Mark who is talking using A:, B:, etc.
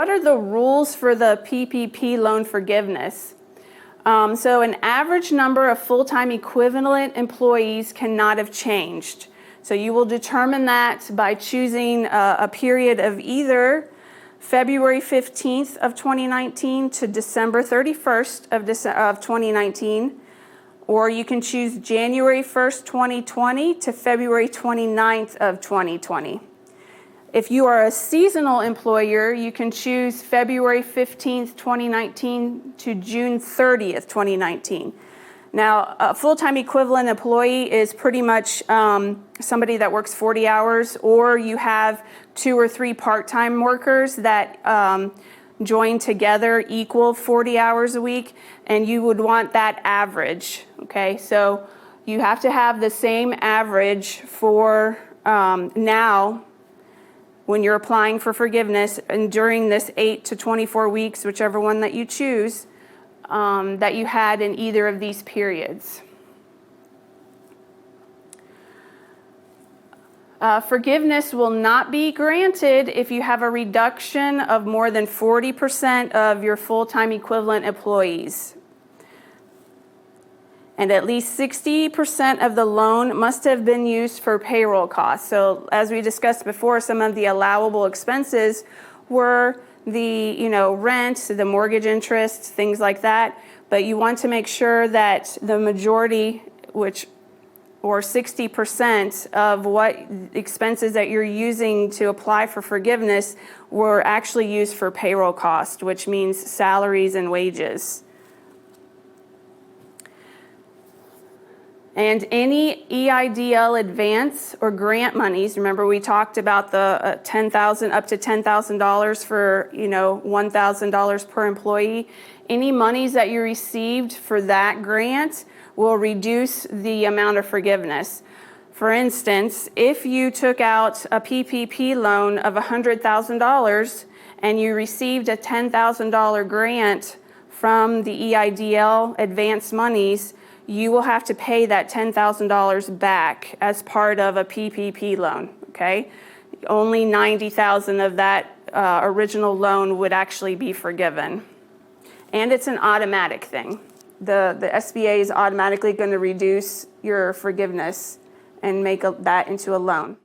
A: What are the rules for the PPP loan forgiveness? So an average number of full-time equivalent employees cannot have changed. So you will determine that by choosing a period of either February 15th of 2019 to December 31st of 2019, or you can choose January 1st, 2020 to February 29th of 2020. If you are a seasonal employer, you can choose February 15th, 2019 to June 30th, 2019. Now, a full-time equivalent employee is pretty much somebody that works 40 hours, or you have 2 or 3 part-time workers that join together equal 40 hours a week, and you would want that average, okay? So you have to have the same average for now when you're applying for forgiveness, and during this 8 to 24 weeks, whichever one that you choose, that you had in either of these periods. Forgiveness will not be granted if you have a reduction of more than 40% of your full-time equivalent employees. And at least 60% of the loan must have been used for payroll costs. So as we discussed before, some of the allowable expenses were the rent, the mortgage interest, things like that. But you want to make sure that the majority, or 60% of what expenses that you're using to apply for forgiveness were actually used for payroll costs, which means salaries and wages. And any EIDL advance or grant monies, remember we talked about the $10,000 up to $10,000 for $1,000 per employee. Any monies that you received for that grant will reduce the amount of forgiveness. For instance, if you took out a PPP loan of $100,000 and you received a $10,000 grant from the EIDL advance monies, you will have to pay that $10,000 back as part of a PPP loan, okay? Only $90,000 of that original loan would actually be forgiven. And it's an automatic thing. The SBA is automatically going to reduce your forgiveness and make that into a loan.